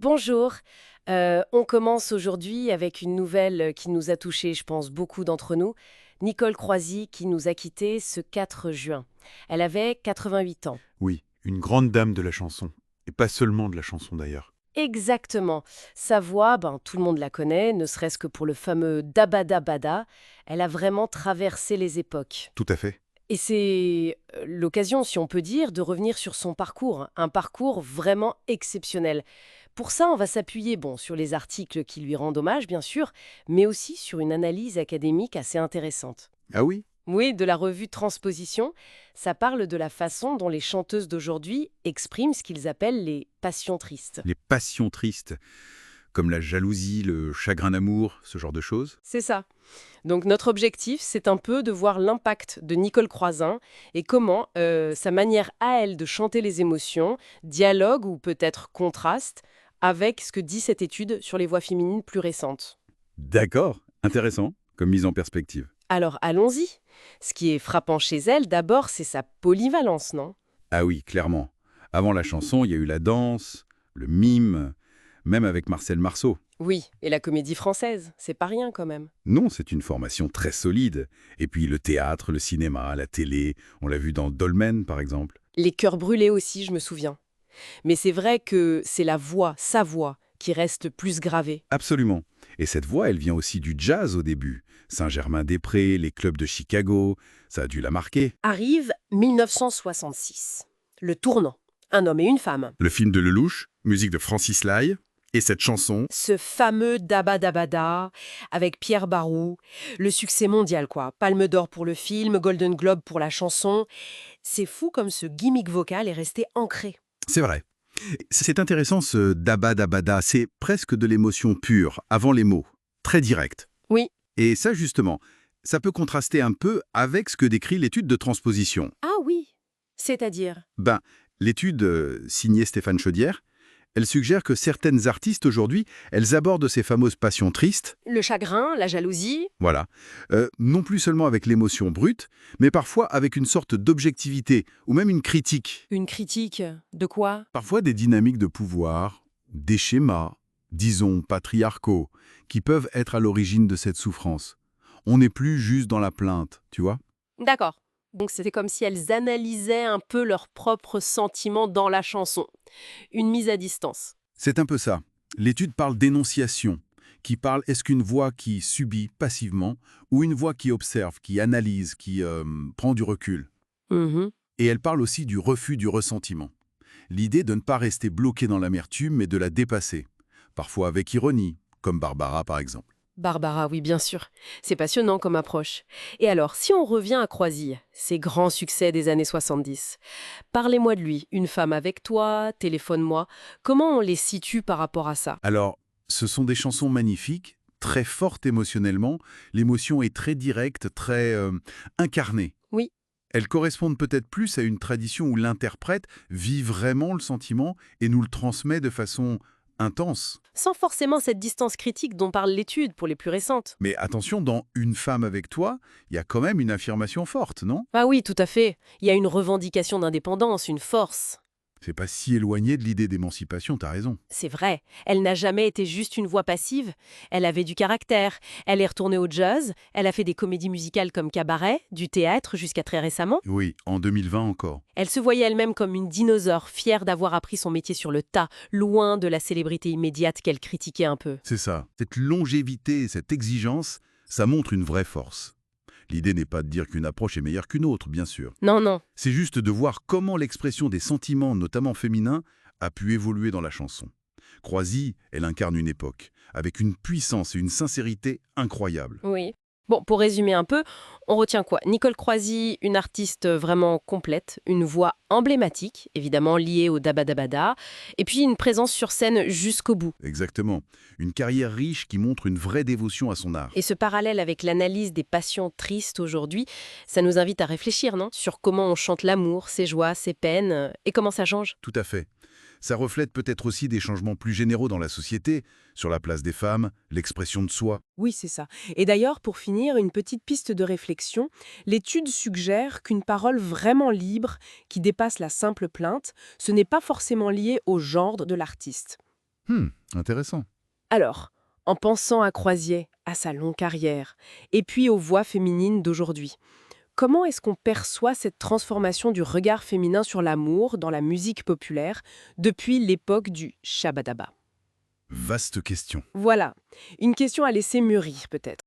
Bonjour. On commence aujourd'hui avec une nouvelle qui nous a touchés, je pense, beaucoup d'entre nous. Nicole Croisy qui nous a quittés ce 4 juin. Elle avait 88 ans. Oui, une grande dame de la chanson. Et pas seulement de la chanson d'ailleurs. Exactement. Sa voix, tout le monde la connaît, ne serait-ce que pour le fameux Dabada Bada. Elle a vraiment traversé les époques. Tout à fait. Et c'est l'occasion, si on peut dire, de revenir sur son parcours, un parcours vraiment exceptionnel. Pour ça, on va s'appuyer sur les articles qui lui rendent hommage, bien sûr, mais aussi sur une analyse académique assez intéressante. Ah oui? Oui, de la revue Transposition, ça parle de la façon dont les chanteuses d'aujourd'hui expriment ce qu'ils appellent les passions tristes. Les passions tristes, comme la jalousie, le chagrin d'amour, ce genre de choses. C'est ça. Donc notre objectif, c'est un peu de voir l'impact de Nicole Croisin et comment sa manière à elle de chanter les émotions dialogue ou peut-être contraste avec ce que dit cette étude sur les voix féminines plus récentes. D'accord, intéressant, comme mise en perspective. Alors allons-y. Ce qui est frappant chez elle, d'abord, c'est sa polyvalence, non? Ah oui, clairement. Avant la chanson, il y a eu la danse, le mime, même avec Marcel Marceau. Oui, et la comédie française, c'est pas rien quand même. Non, c'est une formation très solide. Et puis le théâtre, le cinéma, la télé, on l'a vu dans Dolmen par exemple. Les cœurs brûlés aussi, je me souviens. Mais c'est vrai que c'est la voix, sa voix, qui reste plus gravée. Absolument. Et cette voix, elle vient aussi du jazz au début. Saint-Germain-des-Prés, les clubs de Chicago, ça a dû la marquer. Arrive 1966. Le tournant. Un homme et une femme. Le film de Lelouch, musique de Francis Lai, et cette chanson. Ce fameux Daba Dabada avec Pierre Barou. Le succès mondial, quoi. Palme d'or pour le film, Golden Globe pour la chanson. C'est fou comme ce gimmick vocal est resté ancré. C'est vrai. C'est intéressant ce daba dabada, c'est presque de l'émotion pure, avant les mots, très direct. Oui. Et ça justement, ça peut contraster un peu avec ce que décrit l'étude de transposition. Ah oui. C'est-à-dire? L'étude signée Stéphane Chaudière, elle suggère que certaines artistes aujourd'hui, elles abordent ces fameuses passions tristes, Le chagrin, la jalousie. voilà, non plus seulement avec l'émotion brute, mais parfois avec une sorte d'objectivité ou même une critique. Une critique. De quoi? Parfois des dynamiques de pouvoir, des schémas, disons patriarcaux, qui peuvent être à l'origine de cette souffrance. On n'est plus juste dans la plainte, tu vois? D'accord. Donc c'était comme si elles analysaient un peu leurs propres sentiments dans la chanson. Une mise à distance. C'est un peu ça. L'étude parle d'énonciation, qui parle est-ce qu'une voix qui subit passivement ou une voix qui observe, qui analyse, qui prend du recul. Mhm. Et elle parle aussi du refus du ressentiment. L'idée de ne pas rester bloqué dans l'amertume, mais de la dépasser. Parfois avec ironie, comme Barbara par exemple. Barbara, oui, bien sûr. C'est passionnant comme approche. Et alors, si on revient à Croisille, ces grands succès des années 70, parlez-moi de lui. Une femme avec toi, téléphone-moi. Comment on les situe par rapport à ça? Alors, ce sont des chansons magnifiques, très fortes émotionnellement. L'émotion est très directe, très incarnée. Oui. Elles correspondent peut-être plus à une tradition où l'interprète vit vraiment le sentiment et nous le transmet de façon intense. Sans forcément cette distance critique dont parle l'étude pour les plus récentes. Mais attention, dans Une femme avec toi, il y a quand même une affirmation forte, non? Ah oui, tout à fait. Il y a une revendication d'indépendance, une force. C'est pas si éloigné de l'idée d'émancipation, t'as raison. C'est vrai, elle n'a jamais été juste une voix passive, elle avait du caractère, elle est retournée au jazz, elle a fait des comédies musicales comme Cabaret, du théâtre jusqu'à très récemment. Oui, en 2020 encore. Elle se voyait elle-même comme une dinosaure, fière d'avoir appris son métier sur le tas, loin de la célébrité immédiate qu'elle critiquait un peu. C'est ça. Cette longévité, cette exigence, ça montre une vraie force. L'idée n'est pas de dire qu'une approche est meilleure qu'une autre, bien sûr. Non, non, C'est juste de voir comment l'expression des sentiments, notamment féminins, a pu évoluer dans la chanson. Croisy, elle incarne une époque, avec une puissance et une sincérité incroyables. oui. Bon, pour résumer un peu, on retient quoi? Nicole Croisy, une artiste vraiment complète, une voix emblématique, évidemment liée au Dabadabada, et puis une présence sur scène jusqu'au bout. Exactement. Une carrière riche qui montre une vraie dévotion à son art. Et ce parallèle avec l'analyse des passions tristes aujourd'hui, ça nous invite à réfléchir, non? Sur comment on chante l'amour, ses joies, ses peines, et comment ça change. Tout à fait. Ça reflète peut-être aussi des changements plus généraux dans la société, sur la place des femmes, l'expression de soi. Oui, c'est ça. Et d'ailleurs, pour finir, une petite piste de réflexion, l'étude suggère qu'une parole vraiment libre, qui dépasse la simple plainte, ce n'est pas forcément lié au genre de l'artiste. Intéressant. Alors, en pensant à Croisier, à sa longue carrière, et puis aux voix féminines d'aujourd'hui, comment est-ce qu'on perçoit cette transformation du regard féminin sur l'amour dans la musique populaire depuis l'époque du shabadaba? Vaste question. Voilà, une question à laisser mûrir peut-être.